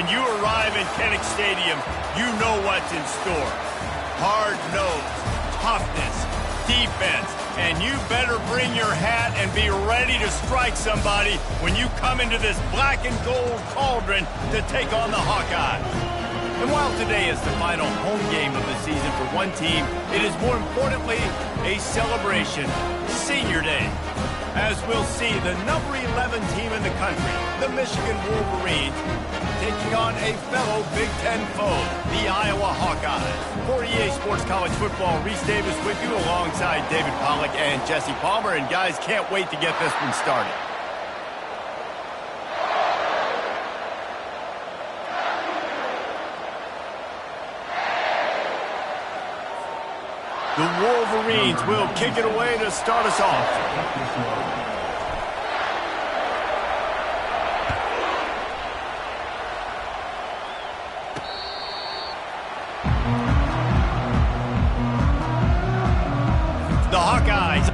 you arrive at Kinnick Stadium, you know what's in store. Hard nose, toughness, defense, and you better bring your hat and be ready to strike somebody when you come into this black and gold cauldron to take on the Hawkeyes. And while today is the final home game of the season for one team, it is more importantly a celebration, Senior Day. As we'll see, the number 11 team in the country, the Michigan Wolverines, taking on a fellow Big Ten foe, the Iowa Hawkeyes. For EA Sports College Football, Reese Davis with you alongside David Pollack and Jesse Palmer. And guys, can't wait to get this one started. The Wolverines will kick it away to start us off. The Hawkeyes.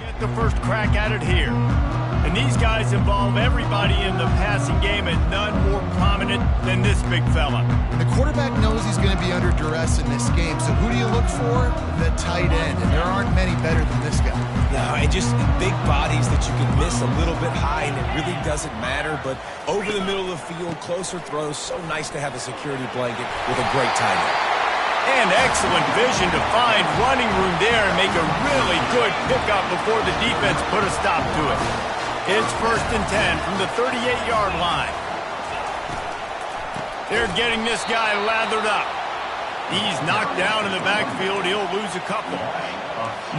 Get the first crack at it here. And these guys involve everybody in the passing game, and none more prominent than this big fella. The quarterback knows he's going to be under duress in this game, so who do you look for? The tight end, and there aren't many better than this guy. No, and just big bodies that you can miss a little bit high, and it really doesn't matter, but over the middle of the field, closer throws, so nice to have a security blanket with a great tight end. And excellent vision to find running room there and make a really good pickup before the defense put a stop to it. It's 1st and 10 from the 38-yard line. They're getting this guy lathered up. He's knocked down in the backfield. He'll lose a couple.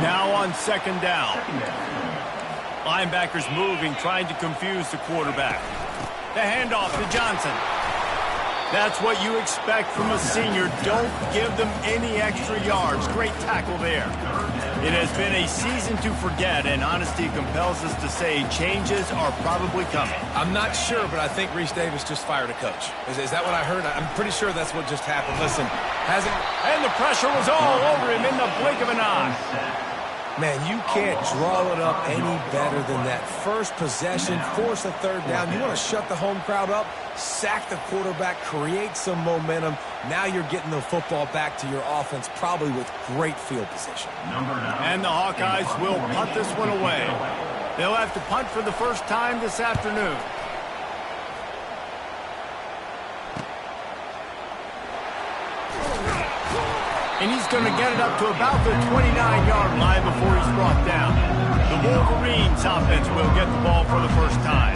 Now on 2nd down. Linebackers moving, trying to confuse the quarterback. The handoff to Johnson. That's what you expect from a senior. Don't give them any extra yards. Great tackle there. It has been a season to forget, and honesty compels us to say changes are probably coming. I'm not sure, but I think Reese Davis just fired a coach. Is that what I heard? I'm pretty sure that's what just happened. Listen, hasn't... And the pressure was all over him in the blink of an eye. Man, you can't draw it up any better than that. First possession, force a 3rd down. You want to shut the home crowd up, sack the quarterback, create some momentum. Now you're getting the football back to your offense, probably with great field position. And the Hawkeyes will punt this one away. They'll have to punt for the first time this afternoon. And he's going to get it up to about the 29-yard line before he's brought down. The Wolverines offense will get the ball for the first time.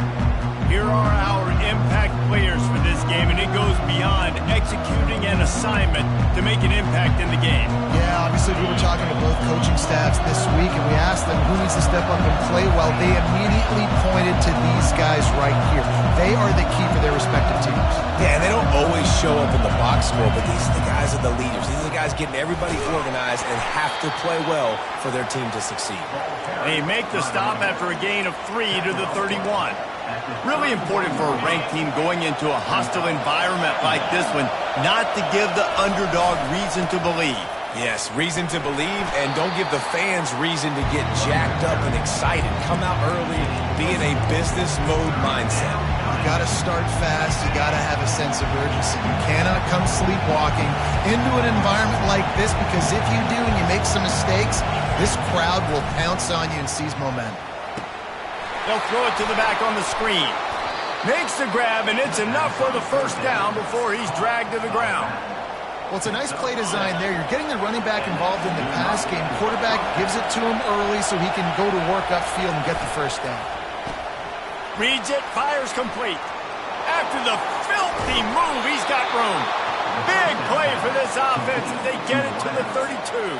Here are our impact players for this game, and it goes beyond executing an assignment to make an impact in the game. Yeah, obviously we were talking to both coaching staffs this week, and we asked them who needs to step up and play well. They immediately pointed to these guys right here. They are the key for their respective teams. Yeah, and they don't always show up in the box score, but these are the guys that are the leaders. These are the guys getting everybody organized and have to play well for their team to succeed. They make the stop after a gain of 3 to the 31. Really important for a ranked team going into a hostile environment like this one, not to give the underdog reason to believe. Yes, reason to believe, and don't give the fans reason to get jacked up and excited. Come out early, be in a business mode mindset. You got to start fast. You got to have a sense of urgency. You cannot come sleepwalking into an environment like this, because if you do and you make some mistakes, this crowd will pounce on you and seize momentum. They'll throw it to the back on the screen. Makes the grab, and it's enough for the first down before he's dragged to the ground. Well, it's a nice play design there. You're getting the running back involved in the pass game. Quarterback gives it to him early so he can go to work upfield and get the first down. Reads it, fires complete. After the filthy move, he's got room. Big play for this offense as they get it to the 32.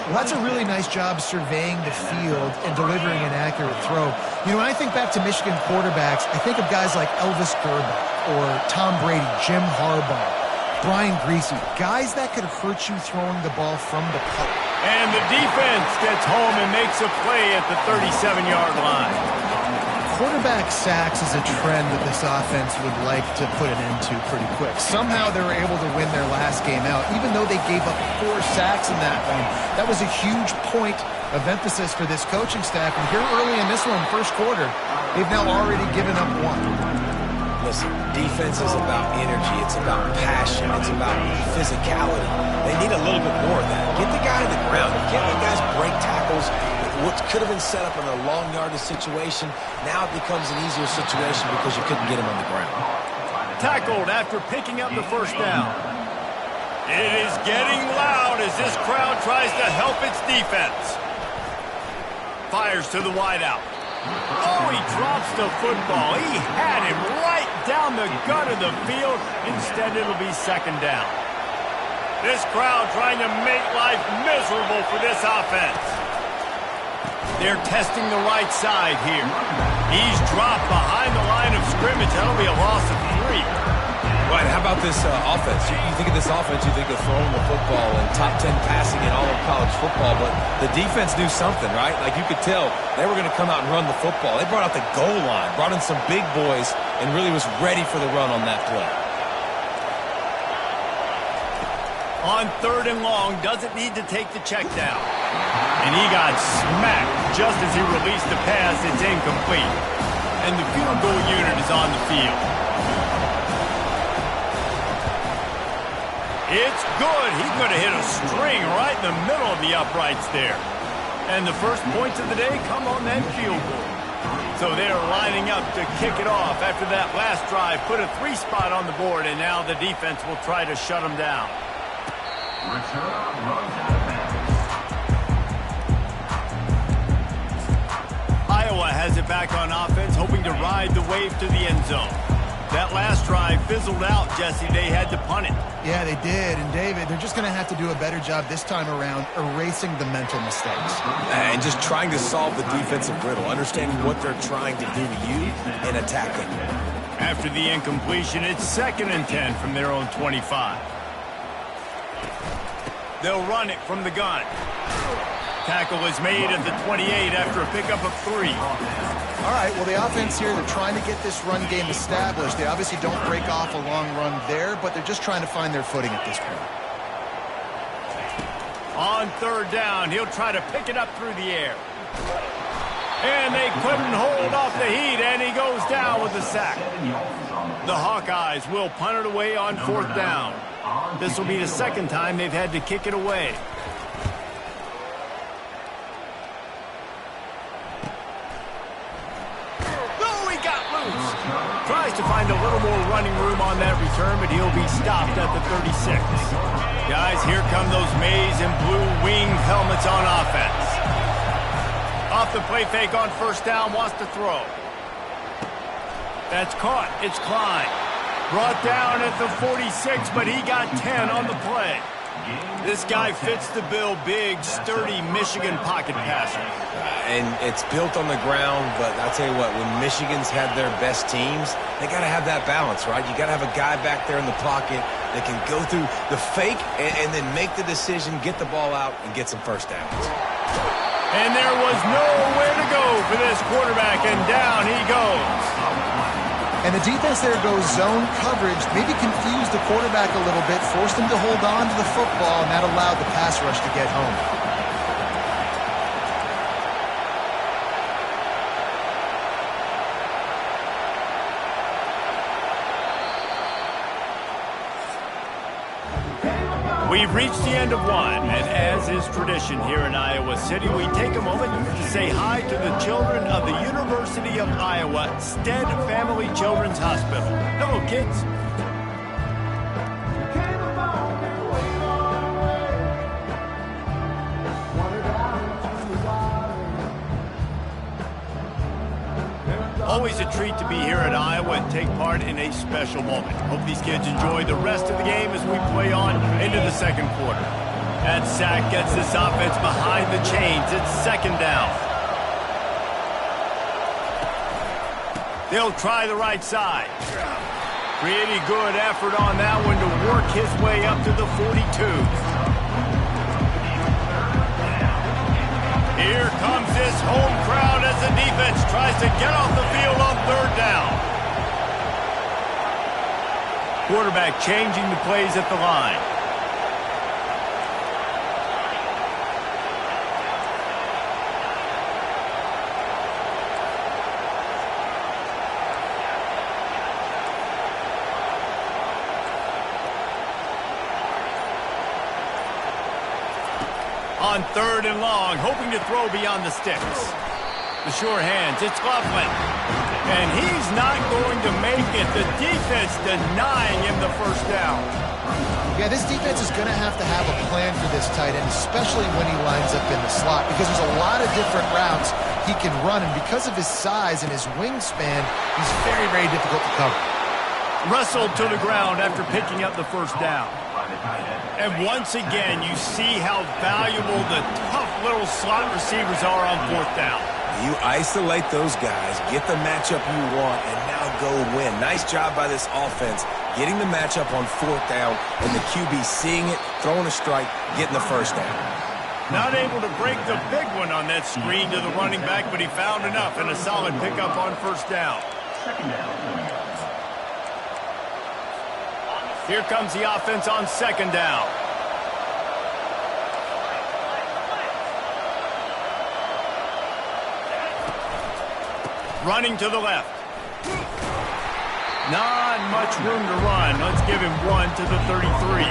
Well, that's a really nice job surveying the field and delivering an accurate throw. You know, when I think back to Michigan quarterbacks, I think of guys like Elvis Gerber or Tom Brady, Jim Harbaugh, Brian Griese, guys that could hurt you throwing the ball from the pocket. And the defense gets home and makes a play at the 37-yard line. Quarterback sacks is a trend that this offense would like to put an end to pretty quick. Somehow they were able to win their last game out, even though they gave up 4 sacks in that one. That was a huge point of emphasis for this coaching staff. And here early in this one, first quarter, they've now already given up 1. Listen, defense is about energy. It's about passion. It's about physicality. They need a little bit more of that. Get the guy on the ground. You can't let guys break tackles. What could have been set up in a long yardage situation, now it becomes an easier situation because you couldn't get him on the ground. Tackled after picking up the first down. It is getting loud as this crowd tries to help its defense. Fires to the wideout. Oh, he drops the football. He had him right down the gut of the field. Instead, it'll be second down. This crowd trying to make life miserable for this offense. They're testing the right side here. He's dropped behind the line of scrimmage. That'll be a loss of 3. Right, how about this offense? You think of this offense, you think of throwing the football and top 10 passing in all of college football, but the defense knew something, right? Like you could tell they were going to come out and run the football. They brought out the goal line, brought in some big boys, and really was ready for the run on that play. On 3rd and long, doesn't need to take the check down. And he got smacked just as he released the pass. It's incomplete. And the field goal unit is on the field. It's good. He could have hit a string right in the middle of the uprights there. And the first points of the day come on that field goal. So they're lining up to kick it off after that last drive. Put a 3 spot on the board, and now the defense will try to shut them down. Iowa has it back on offense, hoping to ride the wave to the end zone. That last drive fizzled out, Jesse. They had to punt it. Yeah, they did. And, David, they're just going to have to do a better job this time around erasing the mental mistakes. And just trying to solve the defensive riddle, understanding what they're trying to do to you and attacking. After the incompletion, it's 2nd and 10 from their own 25. They'll run it from the gun. Tackle is made at the 28 after a pickup of 3. All right, well, the offense here, they're trying to get this run game established. They obviously don't break off a long run there, but they're just trying to find their footing at this point. On 3rd down, he'll try to pick it up through the air. And they couldn't hold off the heat, and he goes down with the sack. The Hawkeyes will punt it away on 4th down. This will be the 2nd time they've had to kick it away. Oh, he got loose. Tries to find a little more running room on that return, but he'll be stopped at the 36. Guys, here come those maize and blue winged helmets on offense. Off the play fake on 1st down, wants to throw. That's caught. It's Klein. Brought down at the 46, but he got 10 on the play. This guy fits the bill. Big, sturdy Michigan pocket passer. And it's built on the ground, but I'll tell you what, when Michigan's had their best teams, they got to have that balance, right? You got to have a guy back there in the pocket that can go through the fake and then make the decision, get the ball out, and get some first downs. And there was nowhere to go for this quarterback, and down he goes. And the defense there goes zone coverage, maybe confused the quarterback a little bit, forced him to hold on to the football, and that allowed the pass rush to get home. We've reached the end of one, and as is tradition here in Iowa City, we take a moment to say hi to the children of the University of Iowa Stead Family Children's Hospital. Hello, kids. Always a treat to be here at Iowa and take part in a special moment. Hope these kids enjoy the rest of the game as we play on into the second quarter. That sack gets this offense behind the chains. It's second down. They'll try the right side. Pretty good effort on that one to work his way up to the 42. Here comes this home crowd as the defense tries to get off the field on third down. Quarterback changing the plays at the line. On third and long, hoping to throw beyond the sticks. The sure hands, it's Laughlin. And he's not going to make it. The defense denying him the first down. Yeah, this defense is going to have a plan for this tight end, especially when he lines up in the slot, because there's a lot of different routes he can run, and because of his size and his wingspan, he's very, very difficult to cover. Wrestled to the ground after picking up the first down. And once again, you see how valuable the tough little slot receivers are on fourth down. You isolate those guys, get the matchup you want, and now go win. Nice job by this offense, getting the matchup on fourth down, and the QB seeing it, throwing a strike, getting the first down. Not able to break the big one on that screen to the running back, but he found enough and a solid pickup on first down. Second down. Here comes the offense on second down. Running to the left. Not much room to run. Let's give him one to the 33.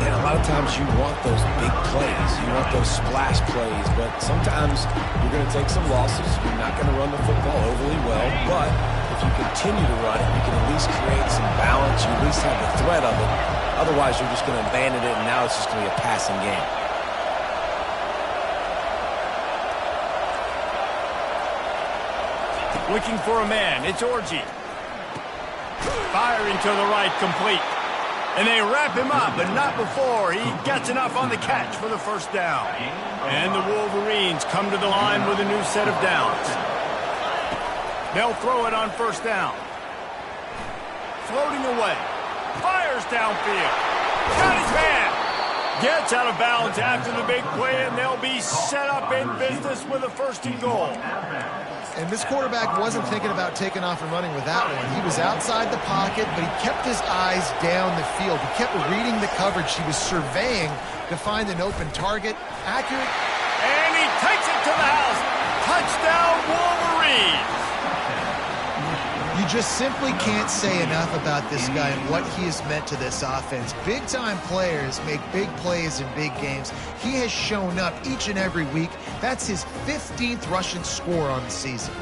And a lot of times you want those big plays. You want those splash plays. But sometimes you're going to take some losses. You're not going to run the football overly well. But if you continue to run it, you can at least create some balance. You at least have the threat of it. Otherwise, you're just going to abandon it, and now it's just going to be a passing game. Looking for a man. It's Orji. Firing to the right, complete. And they wrap him up, but not before he gets enough on the catch for the first down. And the Wolverines come to the line with a new set of downs. They'll throw it on first down. Floating away. Fires downfield. Got his man. Gets out of bounds after the big play, and they'll be set up in business with a first and goal. And this quarterback wasn't thinking about taking off and running with that one. He was outside the pocket, but he kept his eyes down the field. He kept reading the coverage. He was surveying to find an open target. Accurate. And he takes it to the house. Touchdown, Wolverines. You just simply can't say enough about this guy and what he has meant to this offense. Big-time players make big plays in big games. He has shown up each and every week. That's his 15th rushing score on the season.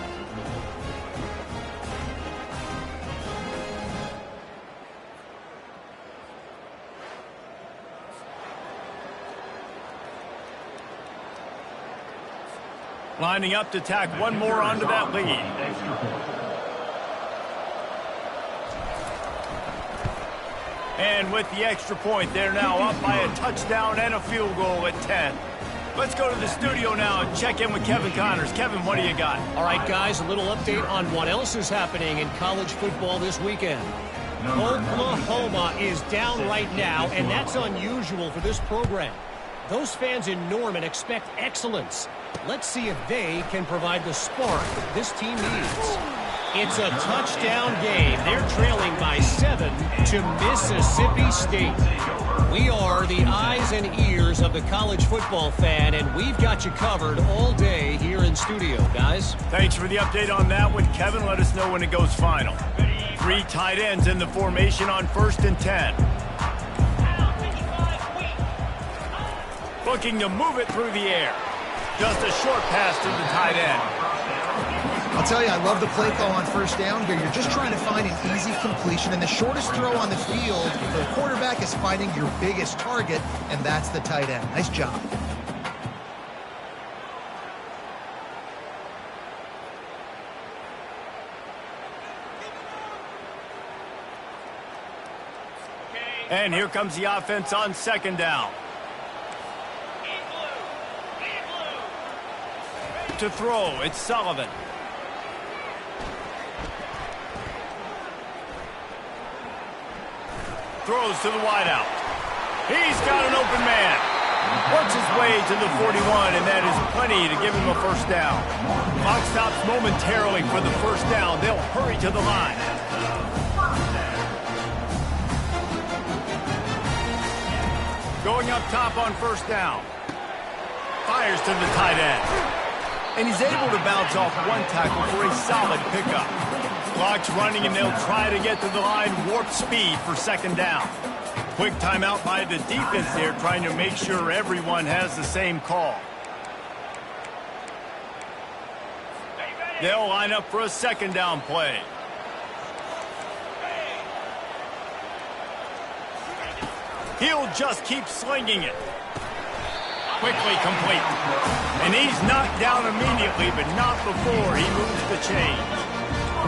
Lining up to tack one more onto that lead. And with the extra point, they're now up by a touchdown and a field goal at 10. Let's go to the studio now and check in with Kevin Connors. Kevin, what do you got? All right, guys, a little update on what else is happening in college football this weekend. Oklahoma is down right now, and that's unusual for this program. Those fans in Norman expect excellence. Let's see if they can provide the spark this team needs. It's a touchdown game. They're trailing by 7 to Mississippi State. We are the eyes and ears of the college football fan, and we've got you covered all day here in studio, guys. Thanks for the update on that one, Kevin. Let us know when it goes final. 3 tight ends in the formation on 1st and 10. Looking to move it through the air. Just a short pass to the tight end. I'll tell you, I love the play call on first down here. You're just trying to find an easy completion, and the shortest throw on the field for the quarterback is finding your biggest target, and that's the tight end. Nice job. And here comes the offense on second down. To throw, it's Sullivan. Throws to the wideout. He's got an open man. Works his way to the 41, and that is plenty to give him a first down. Clock stops momentarily for the first down. They'll hurry to the line. Going up top on first down. Fires to the tight end. And he's able to bounce off one tackle for a solid pickup. Clock's running, and they'll try to get to the line warp speed for second down. Quick timeout by the defense there, trying to make sure everyone has the same call. They'll line up for a second down play. He'll just keep slinging it. Quickly complete. And he's knocked down immediately, but not before he moves the chains.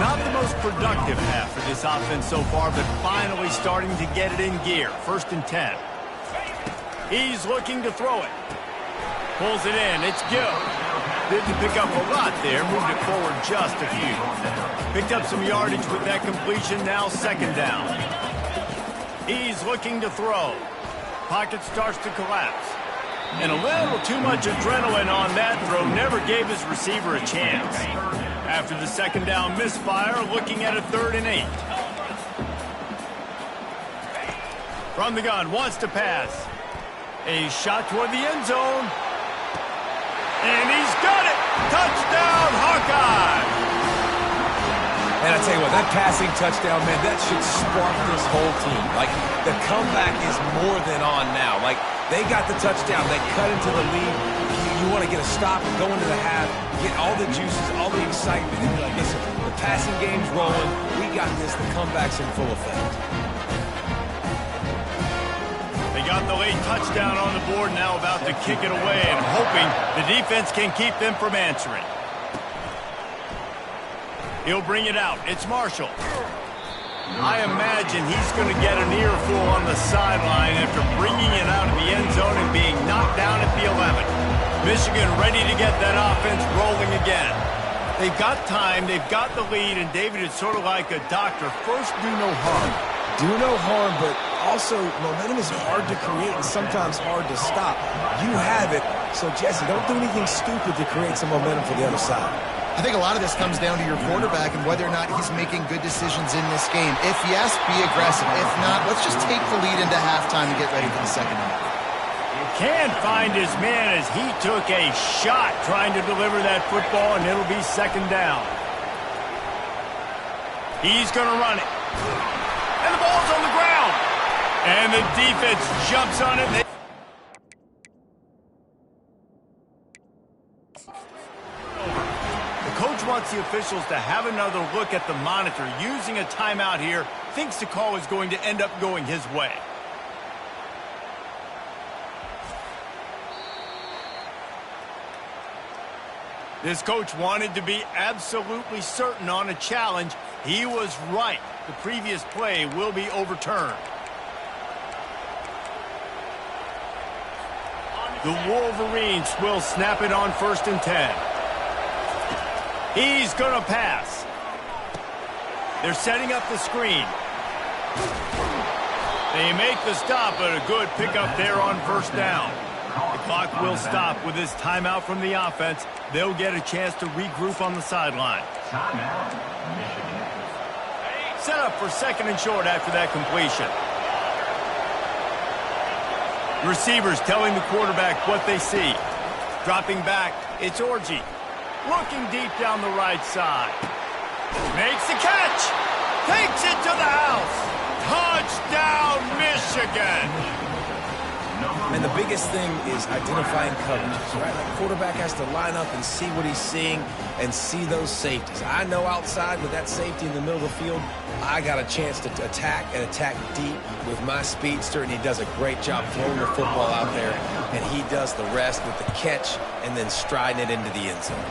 Not the most productive half for this offense so far, but finally starting to get it in gear. 1st and 10. He's looking to throw it. Pulls it in. It's good. Didn't pick up a lot there. Moved it forward just a few. Picked up some yardage with that completion. Now second down. He's looking to throw. Pocket starts to collapse. And a little too much adrenaline on that throw. Never gave his receiver a chance. After the second down misfire, looking at a 3rd and 8. From the gun, wants to pass. A shot toward the end zone. And he's got it! Touchdown, Hawkeye! And I tell you what, that passing touchdown, man, that should spark this whole team. Like, the comeback is more than on now. Like, they got the touchdown. They cut into the lead. You want to get a stop and go into the half, get all the juices, all the excitement, and be like, listen, the passing game's rolling. We got this. The comeback's in full effect. They got the late touchdown on the board, now about to kick it away and hoping the defense can keep them from answering. He'll bring it out. It's Marshall. I imagine he's going to get an earful on the sideline after bringing it out of the end zone and being knocked down at the 11. Michigan ready to get that offense rolling again. They've got time, they've got the lead, and David, it's sort of like a doctor. First, do no harm. Do no harm, but also momentum is hard to create and sometimes hard to stop. You have it, so Jesse, don't do anything stupid to create some momentum for the other side. I think a lot of this comes down to your quarterback and whether or not he's making good decisions in this game. If yes, be aggressive. If not, let's just take the lead into halftime and get ready for the second half. Can't find his man as he took a shot trying to deliver that football, and it'll be second down. He's going to run it. And the ball's on the ground. And the defense jumps on it. Coach wants the officials to have another look at the monitor. Using a timeout here, thinks the call is going to end up going his way. This coach wanted to be absolutely certain on a challenge. He was right. The previous play will be overturned. The Wolverines will snap it on 1st and 10. He's going to pass. They're setting up the screen. They make the stop, but a good pickup there on 1st down. The clock will stop with this timeout from the offense. They'll get a chance to regroup on the sideline. Set up for 2nd and short after that completion. Receivers telling the quarterback what they see. Dropping back, it's Orji. Looking deep down the right side. Makes the catch. Takes it to the house. Touchdown, Michigan. And the biggest thing is identifying coverages, right? Like quarterback has to line up and see what he's seeing and see those safeties. I know outside with that safety in the middle of the field, I got a chance to attack and attack deep with my speedster, and he does a great job throwing the football out there, and he does the rest with the catch and then striding it into the end zone.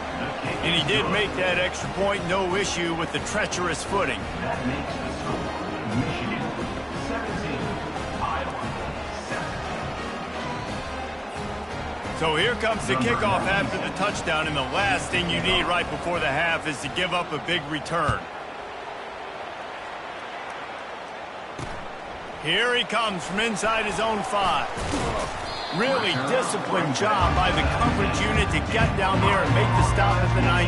And he did make that extra point, no issue with the treacherous footing. That makes the score Michigan 17, Iowa 7. So here comes the kickoff after the touchdown, and the last thing you need right before the half is to give up a big return. Here he comes from inside his own 5. Really disciplined job by the coverage unit to get down there and make the stop at the 19.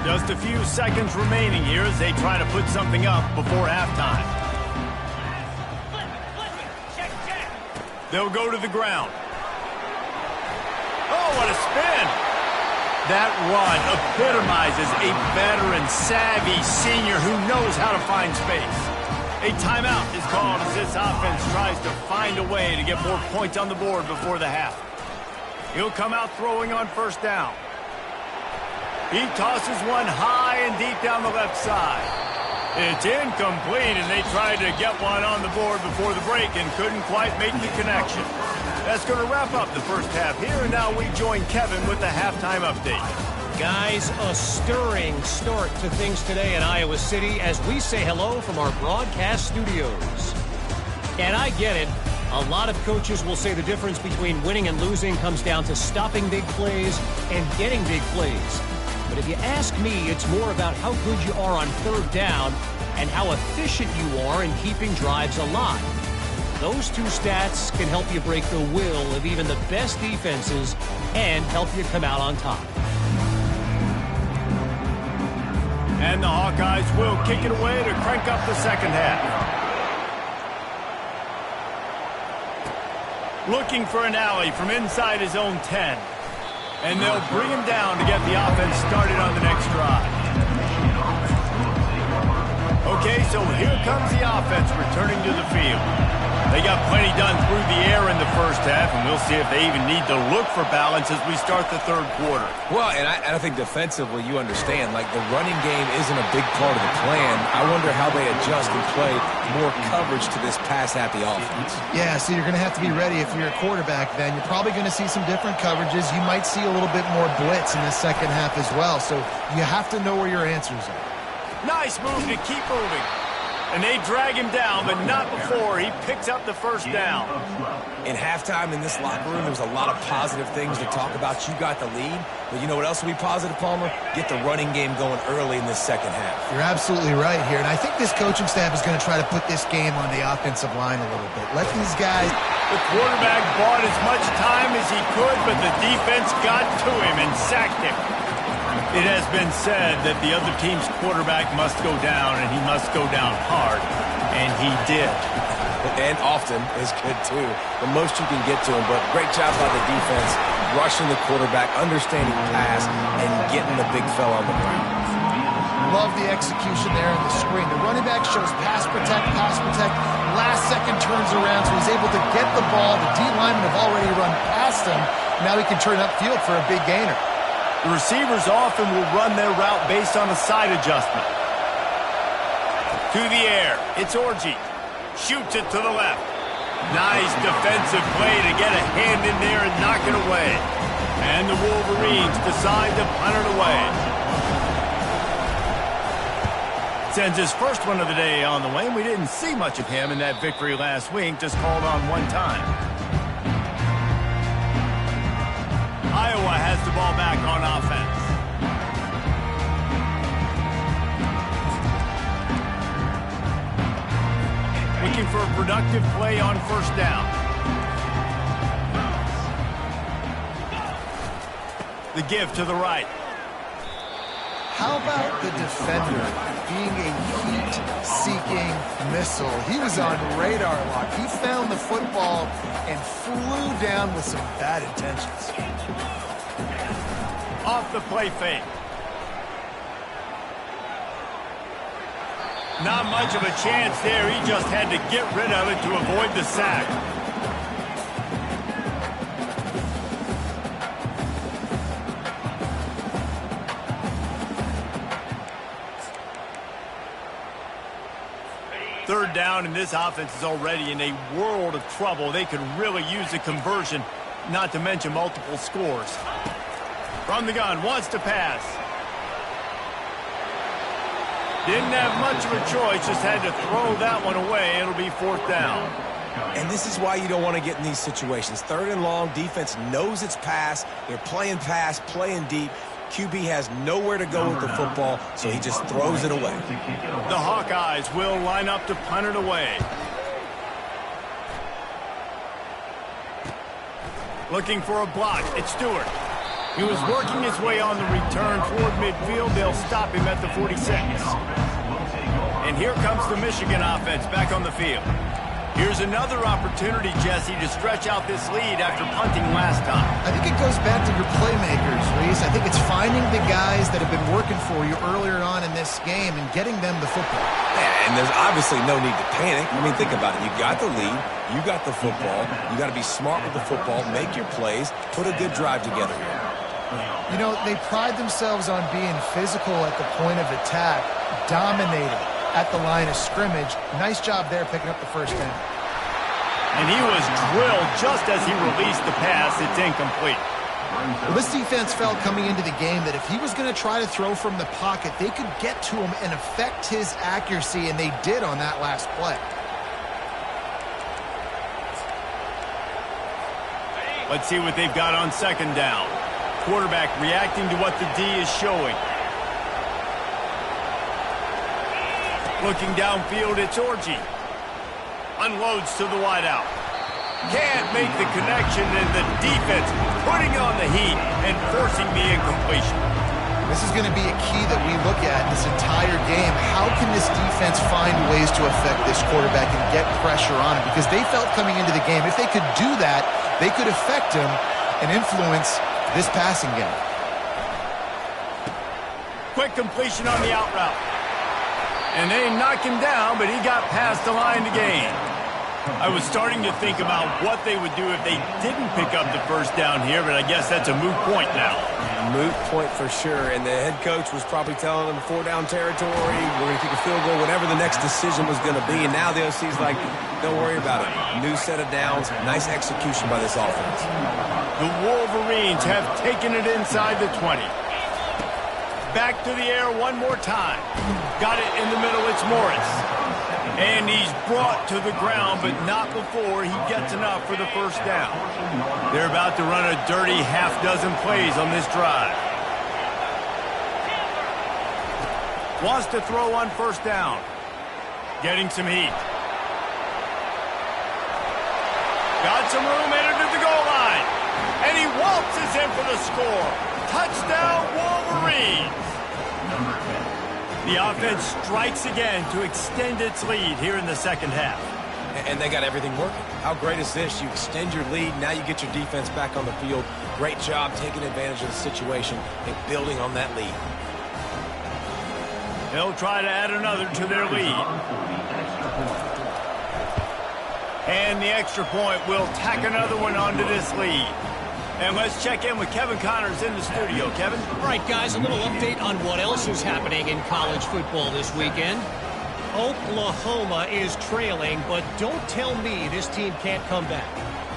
Just a few seconds remaining here as they try to put something up before halftime. They'll go to the ground. Oh, what a spin! That run epitomizes a veteran, savvy senior who knows how to find space. A timeout is called as this offense tries to find a way to get more points on the board before the half. He'll come out throwing on first down. He tosses one high and deep down the left side. It's incomplete, and they tried to get one on the board before the break and couldn't quite make the connection. That's going to wrap up the first half here, and now we join Kevin with the halftime update. Guys, a stirring start to things today in Iowa City as we say hello from our broadcast studios. And I get it. A lot of coaches will say the difference between winning and losing comes down to stopping big plays and getting big plays. But if you ask me, it's more about how good you are on third down and how efficient you are in keeping drives alive. Those two stats can help you break the will of even the best defenses and help you come out on top. And the Hawkeyes will kick it away to crank up the second half. Looking for an alley from inside his own 10. And they'll bring him down to get the offense started on the next drive. Okay, so here comes the offense returning to the field. They got plenty done through the air in the first half, and we'll see if they even need to look for balance as we start the third quarter. Well, and I think defensively, you understand, like the running game isn't a big part of the plan. I wonder how they adjust and play more coverage to this pass-happy offense. Yeah, so you're going to have to be ready if you're a quarterback then. You're probably going to see some different coverages. You might see a little bit more blitz in the second half as well, so you have to know where your answers are. Nice move to keep moving. And they drag him down, but not before he picks up the first down. In halftime in this locker room, there was a lot of positive things to talk about. You got the lead, but you know what else will be positive, Palmer? Get the running game going early in this second half. You're absolutely right here, and I think this coaching staff is going to try to put this game on the offensive line a little bit. Let these guys... The quarterback bought as much time as he could, but the defense got to him and sacked him. It has been said that the other team's quarterback must go down, and he must go down hard, and he did. And often is good, too. The most you can get to him, but great job by the defense, rushing the quarterback, understanding pass, and getting the big fella on the ground. Love the execution there in the screen. The running back shows pass protect, last second turns around, so he's able to get the ball. The D linemen have already run past him. Now he can turn upfield for a big gainer. The receivers often will run their route based on a side adjustment. To the air, it's Orji. Shoots it to the left. Nice defensive play to get a hand in there and knock it away. And the Wolverines decide to punt it away. Sends his first one of the day on the way, and we didn't see much of him in that victory last week, just called on one time. Iowa has the ball back on offense. Looking for a productive play on first down. The give to the right. How about the defender being a heat-seeking missile? He was on radar lock. He found the football and flew down with some bad intentions. Off the play fake. Not much of a chance there. He just had to get rid of it to avoid the sack. Third down, and this offense is already in a world of trouble. They could really use a conversion, not to mention multiple scores. From the gun, wants to pass. Didn't have much of a choice, just had to throw that one away. It'll be fourth down. And this is why you don't want to get in these situations. Third and long, defense knows it's pass. They're playing pass, playing deep. QB has nowhere to go with the football, so he just throws it away. The Hawkeyes will line up to punt it away. Looking for a block. It's Stewart. He was working his way on the return toward midfield. They'll stop him at the 46. And here comes the Michigan offense back on the field. Here's another opportunity, Jesse, to stretch out this lead after punting last time. I think it goes back to your playmakers, Reese. I think it's finding the guys that have been working for you earlier on in this game and getting them the football. Yeah, and there's obviously no need to panic. I mean, think about it. You got the lead. You got the football. You got to be smart with the football, make your plays, put a good drive together here. You know, they pride themselves on being physical at the point of attack, dominating at the line of scrimmage. Nice job there picking up the first down. And he was drilled just as he released the pass. It's incomplete. Well, this defense felt coming into the game that if he was going to try to throw from the pocket, they could get to him and affect his accuracy, and they did on that last play. Let's see what they've got on second down. Quarterback reacting to what the D is showing. Looking downfield, it's Orji. Unloads to the wideout. Can't make the connection, and the defense putting on the heat and forcing the incompletion. This is going to be a key that we look at this entire game. How can this defense find ways to affect this quarterback and get pressure on him? Because they felt coming into the game, if they could do that, they could affect him and influence this passing game. Quick completion on the out route. And they knock him down, but he got past the line to gain. I was starting to think about what they would do if they didn't pick up the first down here, but I guess that's a moot point now. Moot point for sure, and the head coach was probably telling them 4-down territory, we're going to kick a field goal, whatever the next decision was going to be, and now the OC's like, don't worry about it. New set of downs, nice execution by this offense. The Wolverines have taken it inside the 20. Back to the air one more time. Got it in the middle, it's Morris. And he's brought to the ground, but not before he gets enough for the first down. They're about to run a dirty half-dozen plays on this drive. Wants to throw on first down. Getting some heat. Got some room, headed to the goal line. And he waltzes in for the score. Touchdown, Wolverines. The offense strikes again to extend its lead here in the second half. And they got everything working. How great is this? You extend your lead, now you get your defense back on the field. Great job taking advantage of the situation and building on that lead. They'll try to add another to their lead. And the extra point will tack another one onto this lead. And let's check in with Kevin Connors in the studio. Kevin? All right, guys, a little update on what else is happening in college football this weekend. Oklahoma is trailing, but don't tell me this team can't come back.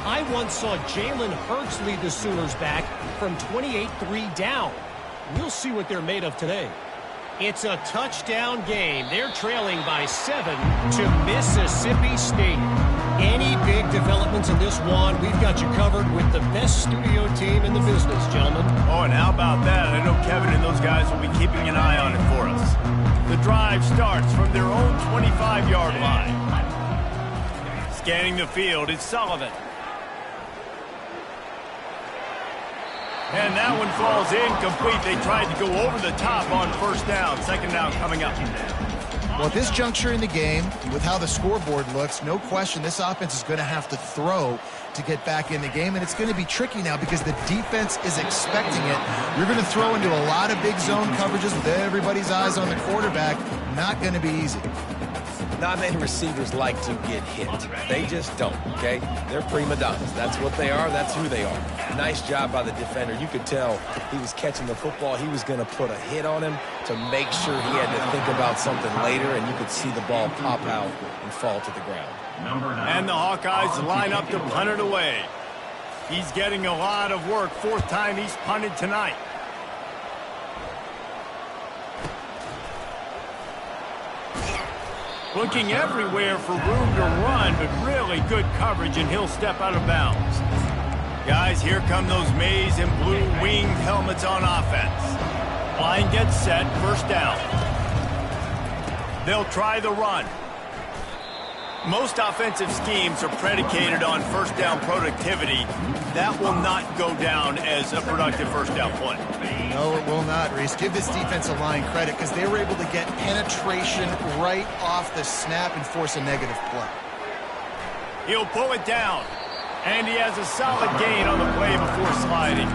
I once saw Jalen Hurts lead the Sooners back from 28-3 down. We'll see what they're made of today. It's a touchdown game. They're trailing by 7 to Mississippi State. Any big developments in this one, we've got you covered with the best studio team in the business, gentlemen. Oh, and how about that? I know Kevin and those guys will be keeping an eye on it for us. The drive starts from their own 25-yard line. Scanning the field, it's Sullivan. And that one falls incomplete. They tried to go over the top on first down. Second down coming up. Well, at this juncture in the game, with how the scoreboard looks, no question this offense is going to have to throw to get back in the game, and it's going to be tricky now because the defense is expecting it. You're going to throw into a lot of big zone coverages with everybody's eyes on the quarterback. Not going to be easy. Not many receivers like to get hit. They just don't, okay? They're prima donnas. That's what they are. That's who they are. Nice job by the defender. You could tell he was catching the football. He was going to put a hit on him to make sure he had to think about something later, and you could see the ball pop out and fall to the ground. And the Hawkeyes line up to punt it away. He's getting a lot of work. Fourth time he's punted tonight. Looking everywhere for room to run, but really good coverage, and he'll step out of bounds. Guys, here come those maize and blue winged helmets on offense. Line gets set, first down. They'll try the run. Most offensive schemes are predicated on first down productivity. That will not go down as a productive first down play. No, it will not, Reese. Give this defensive line credit because they were able to get penetration right off the snap and force a negative play. He'll pull it down, and he has a solid gain on the play before sliding.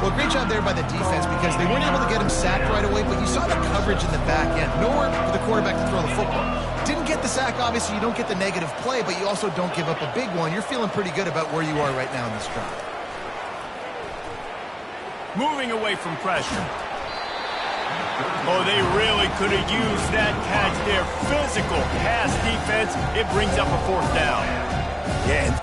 Well, great job there by the defense because they weren't able to get him sacked right away, but you saw the coverage in the back end. Nowhere for the quarterback to throw the football. Didn't get the sack, obviously. You don't get the negative play, but you also don't give up a big one. You're feeling pretty good about where you are right now in this drive. Moving away from pressure. Oh, they really could have used that catch there. Physical pass defense. It brings up a fourth down. Yeah.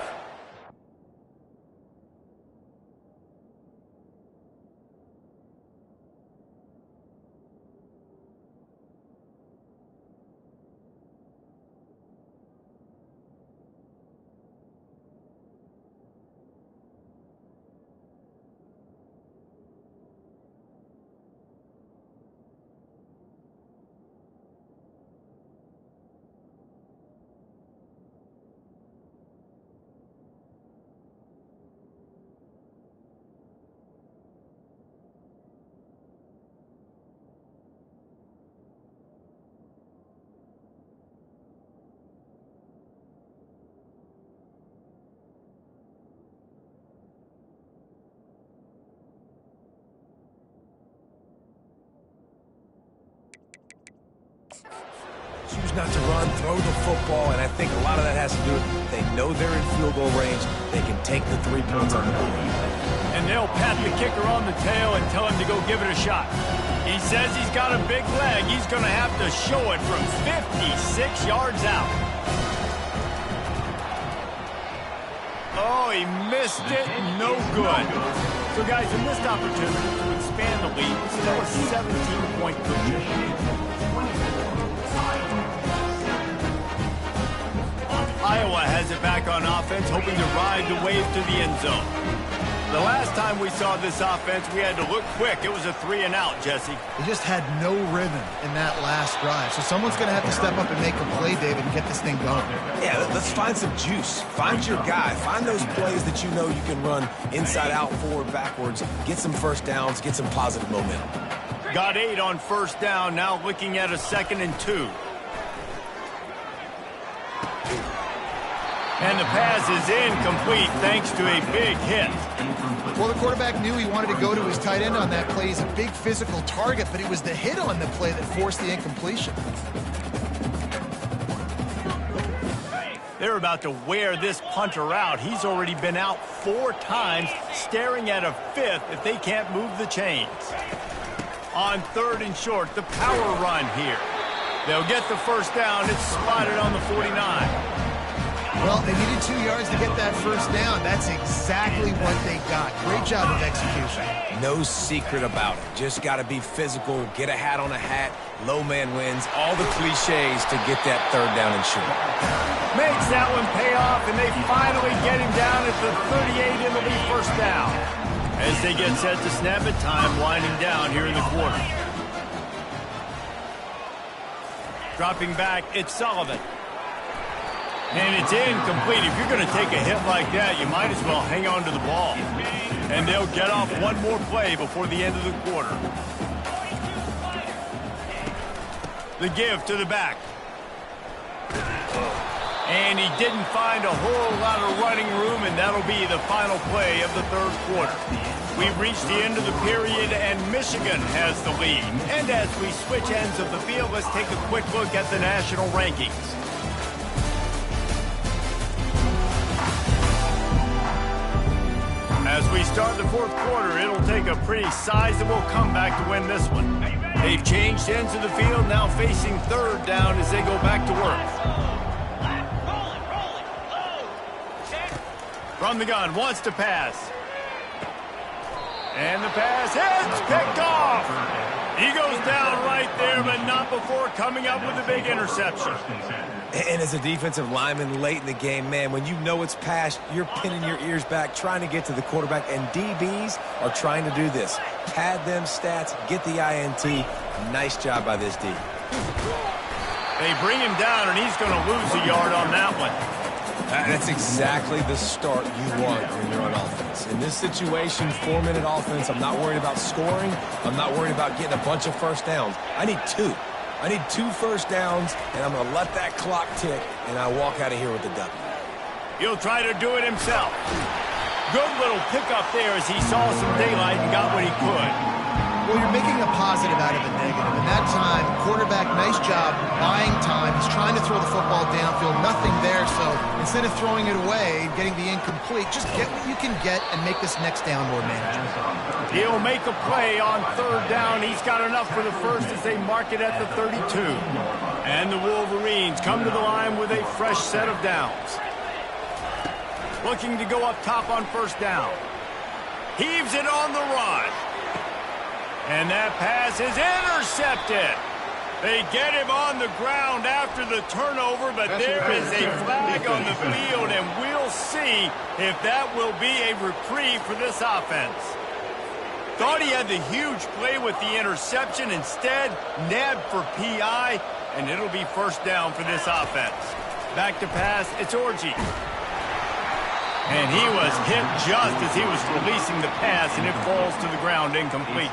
Choose not to run, throw the football, and I think a lot of that has to do with they know they're in field goal range. They can take the 3 points on the board. And they'll pat the kicker on the tail and tell him to go give it a shot. He says he's got a big leg. He's going to have to show it from 56 yards out. Oh, he missed it. No good. So, guys, a missed opportunity to expand the lead. Still a 17-point lead. Iowa has it back on offense, hoping to ride the wave to the end zone. The last time we saw this offense, we had to look quick. It was a 3-and-out, Jesse. They just had no rhythm in that last drive. So someone's going to have to step up and make a play, David, and get this thing going. Yeah, let's find some juice. Find your guy. Find those plays that you know you can run inside out, forward, backwards. Get some first downs. Get some positive momentum. Got 8 on first down. Now looking at a 2nd and 2. And the pass is incomplete thanks to a big hit. Well, the quarterback knew he wanted to go to his tight end on that play. He's a big physical target, but it was the hit on the play that forced the incompletion. They're about to wear this punter out. He's already been out 4 times, staring at a 5th if they can't move the chains. On 3rd and short, the power run here. They'll get the first down. It's spotted on the 49. Well, they needed 2 yards to get that first down. That's exactly what they got. Great job of execution. No secret about it. Just got to be physical, get a hat on a hat, low man wins, all the cliches to get that 3rd down and short. Makes that one pay off, and they finally get him down at the 38. It'll be first down. As they get set to snap it, time winding down here in the quarter. Dropping back, it's Sullivan. And it's incomplete. If you're going to take a hit like that, you might as well hang on to the ball. And they'll get off one more play before the end of the quarter. The give to the back. And he didn't find a whole lot of running room, and that'll be the final play of the third quarter. We've reached the end of the period, and Michigan has the lead. And as we switch ends of the field, let's take a quick look at the national rankings. As we start the fourth quarter, it'll take a pretty sizable comeback to win this one. They've changed ends of the field, now facing third down as they go back to work. From the gun, wants to pass. And the pass is picked off. He goes down right there, but not before coming up with a big interception. And as a defensive lineman late in the game, man, when you know it's passed, you're pinning your ears back, trying to get to the quarterback, and DBs are trying to do this. Pad them stats, get the INT. Nice job by this D. They bring him down, and he's going to lose a yard on that one. That's exactly the start you want when you're on offense. In this situation, 4-minute offense, I'm not worried about scoring. I'm not worried about getting a bunch of first downs. I need 2. I need 2 first downs, and I'm going to let that clock tick, and I walk out of here with the W. He'll try to do it himself. Good little pickup there as he saw some daylight and got what he could. Well, you're making a positive out of a negative. And that time, quarterback, nice job buying time. He's trying to throw the football downfield. Nothing there, so instead of throwing it away, getting the incomplete, just get what you can get and make this next down more manageable. He'll make a play on third down. He's got enough for the first as they mark it at the 32. And the Wolverines come to the line with a fresh set of downs. Looking to go up top on first down. Heaves it on the run. And that pass is intercepted. They get him on the ground after the turnover, but there is a flag on the field, and we'll see if that will be a reprieve for this offense. Thought he had the huge play with the interception. Instead, nabbed for PI, and it'll be first down for this offense. Back to pass, it's Orji. And he was hit just as he was releasing the pass, and it falls to the ground incomplete.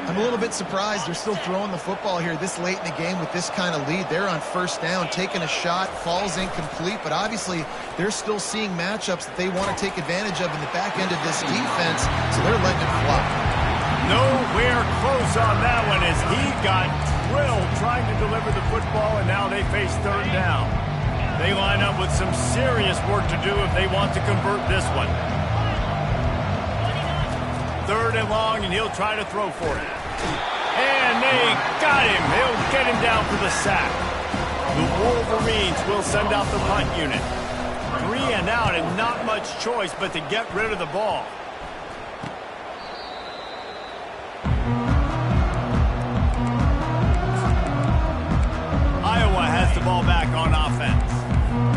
I'm a little bit surprised they're still throwing the football here this late in the game with this kind of lead. They're on first down, taking a shot, falls incomplete, but obviously they're still seeing matchups that they want to take advantage of in the back end of this defense, so they're letting it fly. Nowhere close on that one as he got drilled trying to deliver the football, and now they face third down. They line up with some serious work to do if they want to convert this one. Third and long, and he'll try to throw for it. And they got him. He'll get him down for the sack. The Wolverines will send out the punt unit. 3 and out, and not much choice but to get rid of the ball. Iowa has the ball back on offense.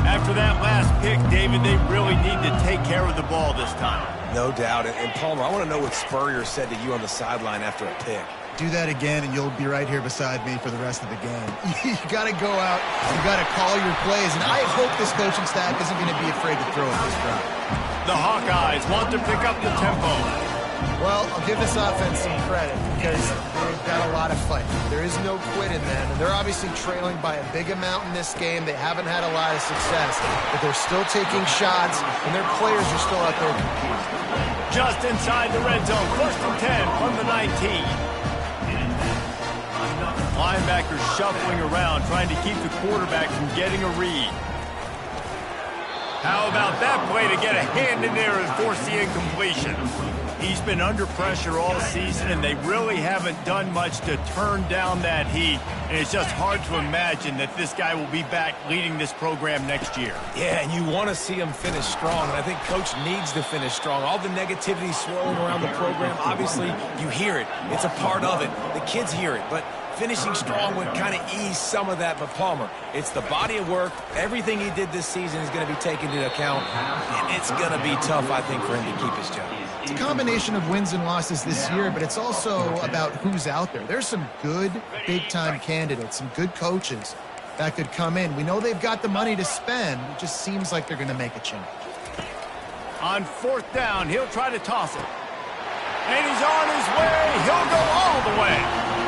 After that last pick, David, they really need to take care of the ball this time. No doubt. And Palmer, I want to know what Spurrier said to you on the sideline after a pick. Do that again, and you'll be right here beside me for the rest of the game. You got to go out. You got to call your plays, and I hope this coaching staff isn't going to be afraid to throw at this drive. The Hawkeyes want to pick up the tempo. Well, I'll give this offense some credit because they've got a lot of fight. There is no quit in them, and they're obviously trailing by a big amount in this game. They haven't had a lot of success, but they're still taking shots, and their players are still out there competing. Just inside the red zone, 1st and 10 from the 19. Linebackers shuffling around, trying to keep the quarterback from getting a read. How about that play to get a hand in there and force the incompletion? He's been under pressure all season, and they really haven't done much to turn down that heat. And it's just hard to imagine that this guy will be back leading this program next year. Yeah, and you want to see him finish strong, and I think Coach needs to finish strong. All the negativity swirling around the program, obviously, you hear it. It's a part of it. The kids hear it, but finishing strong would kind of ease some of that. But Palmer, it's the body of work. Everything he did this season is going to be taken into account, and it's going to be tough, I think, for him to keep his job. It's a combination of wins and losses this year, but it's also about who's out there. There's some good big-time candidates, some good coaches that could come in. We know they've got the money to spend. It just seems like they're going to make a change. On 4th down, he'll try to toss it. And he's on his way. He'll go all the way.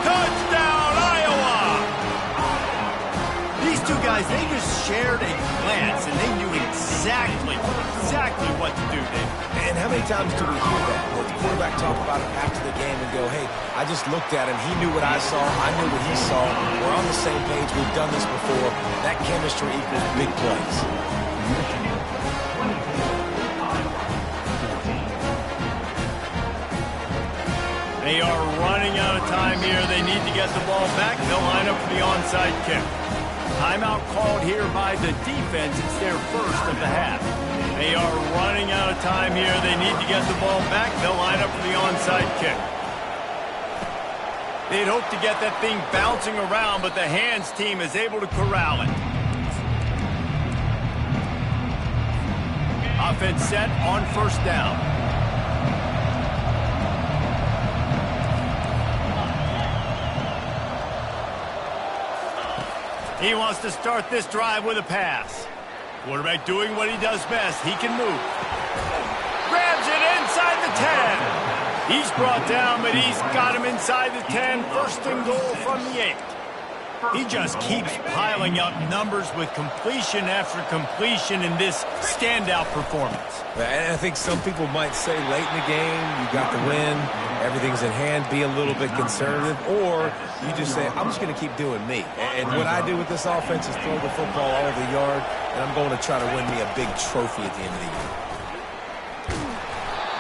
Touchdown, Iowa! shared a glance, and they knew exactly what to do, Dave. And how many times do we hear that? That the quarterback talk about it after the game and go, hey, I just looked at him. He knew what I saw. I knew what he saw. We're on the same page. We've done this before. That chemistry equals big plays. They are running out of time here. They need to get the ball back. They'll line up for the onside kick. Timeout called here by the defense. It's their first of the half. They are running out of time here. They need to get the ball back. They'll line up for the onside kick. They'd hope to get that thing bouncing around, but the hands team is able to corral it. Offense set on first down. He wants to start this drive with a pass. Quarterback doing what he does best. He can move. Grabs it inside the 10. He's brought down, but he's got him inside the 10. First and goal from the 8. He just keeps piling up numbers with completion after completion in this standout performance. And I think some people might say late in the game, you got the win, everything's in hand, be a little bit conservative, or you just say, I'm just going to keep doing me. And what I do with this offense is throw the football all over the yard, and I'm going to try to win me a big trophy at the end of the year.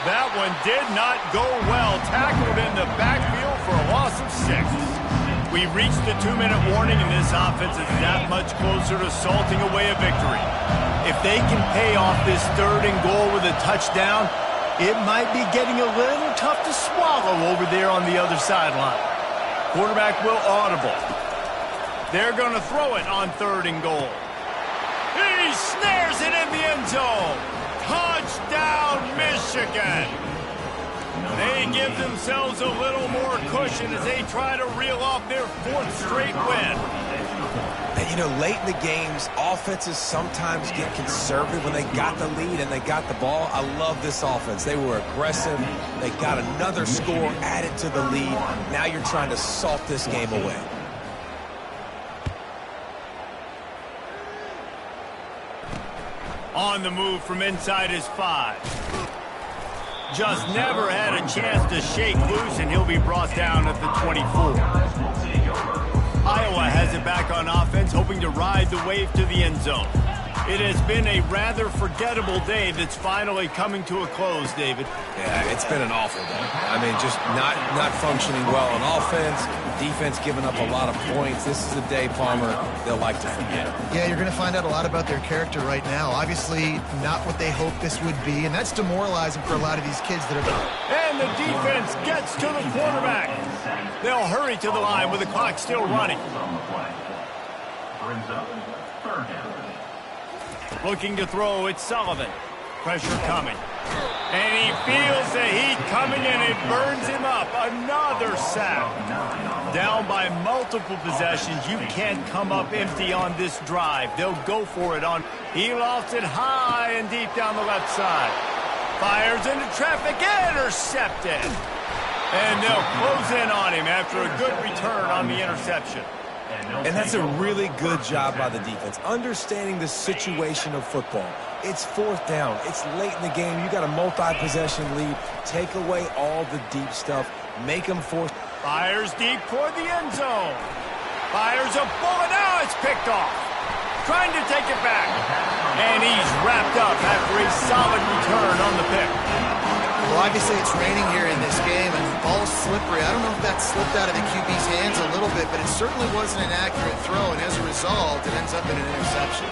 That one did not go well. Tackled in the backfield for a loss of 6. We reached the 2-minute warning, and this offense is that much closer to salting away a victory. If they can pay off this 3rd and goal with a touchdown, it might be getting a little tough to swallow over there on the other sideline. Quarterback will audible. They're going to throw it on 3rd and goal. He snares it in the end zone. Touchdown, Michigan. They give themselves a little more cushion as they try to reel off their 4th straight win. And, you know, late in the games, offenses sometimes get conservative when they got the lead and they got the ball. I love this offense. They were aggressive. They got another score added to the lead. Now you're trying to salt this game away. On the move from inside his 5. Just never had a chance to shake loose, and he'll be brought down at the 24. Iowa has it back on offense, hoping to ride the wave to the end zone. It has been a rather forgettable day that's finally coming to a close, David. Yeah, it's been an awful day. I mean, just not functioning well on offense, defense giving up a lot of points. This is a day, Palmer, they'll like to forget. Yeah, you're going to find out a lot about their character right now. Obviously, not what they hoped this would be, and that's demoralizing for a lot of these kids that are... And the defense gets to the quarterback. They'll hurry to the line with the clock still running. Brings up 3rd down. Looking to throw, it's Sullivan. Pressure coming. And he feels the heat coming, and it burns him up. Another sack. Down by multiple possessions. You can't come up empty on this drive. They'll go for it on. He lofts it high and deep down the left side. Fires into traffic, intercepted. And they'll close in on him after a good return on the interception. And that's a really good job by the defense, understanding the situation of football. It's 4th down. It's late in the game. You got a multi-possession lead. Take away all the deep stuff. Make them force. Fires deep toward the end zone. Fires a bullet. Now it's picked off. Trying to take it back. And he's wrapped up after a solid return on the pick. Well, obviously it's raining here in this game, and the ball's slippery. I don't know if that slipped out of the QB's hands a little bit, but it certainly wasn't an accurate throw, and as a result, it ends up in an interception.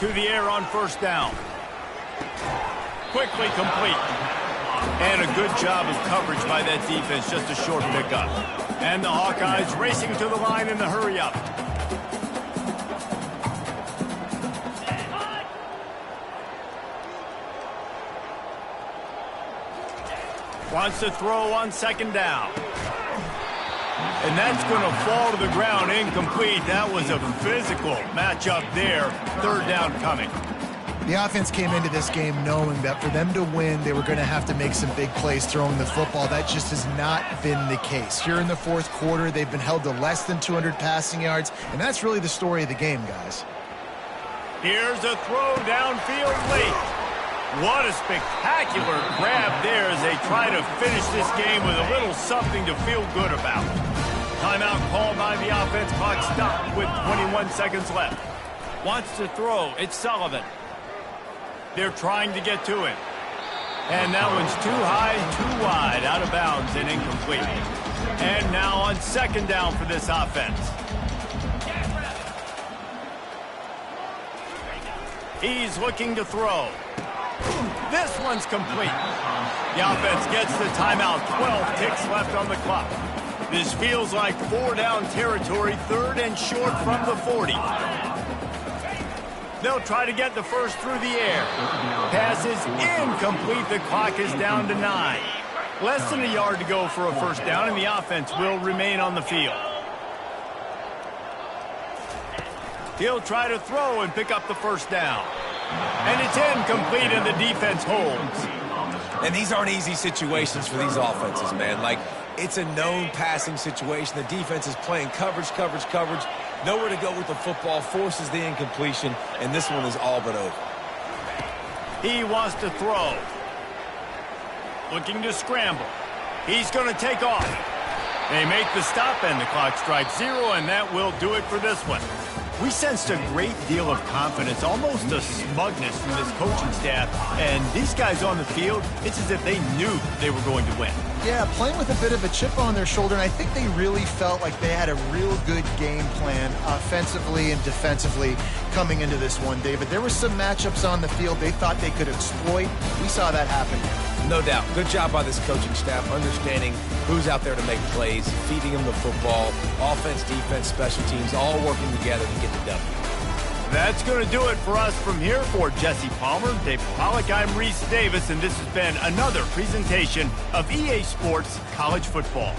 To the air on first down. Quickly complete. And a good job of coverage by that defense, just a short pickup. And the Hawkeyes racing to the line in the hurry-up. Wants to throw on 2nd down. And that's going to fall to the ground incomplete. That was a physical matchup there. 3rd down coming. The offense came into this game knowing that for them to win, they were going to have to make some big plays throwing the football. That just has not been the case. Here in the fourth quarter, they've been held to less than 200 passing yards, and that's really the story of the game, guys. Here's a throw downfield late. What a spectacular grab there as they try to finish this game with a little something to feel good about. Timeout called by the offense. Clock stopped with 21 seconds left. Wants to throw. It's Sullivan. They're trying to get to it. And that one's too high, too wide, out of bounds and incomplete. And now on second down for this offense. He's looking to throw. This one's complete. The offense gets the timeout. 12 ticks left on the clock. This feels like 4-down territory, third and short from the 40. They'll try to get the first through the air. Pass is incomplete. The clock is down to 9. Less than a yard to go for a first down, and the offense will remain on the field. He'll try to throw and pick up the first down. And it's incomplete, and the defense holds. And these aren't easy situations for these offenses, man. Like, it's a known passing situation. The defense is playing coverage. Nowhere to go with the football, forces the incompletion, and this one is all but over. He wants to throw. Looking to scramble. He's going to take off. They make the stop, and the clock strikes 0, and that will do it for this one. We sensed a great deal of confidence, almost a smugness from this coaching staff, and these guys on the field, it's as if they knew they were going to win. Yeah, playing with a bit of a chip on their shoulder, and I think they really felt like they had a real good game plan offensively and defensively coming into this one, David. There were some matchups on the field they thought they could exploit. We saw that happen. No doubt. Good job by this coaching staff, understanding who's out there to make plays, feeding them the football, offense, defense, special teams, all working together to get the W. That's going to do it for us from here. For Jesse Palmer, Dave Pollack, I'm Reese Davis, and this has been another presentation of EA Sports College Football.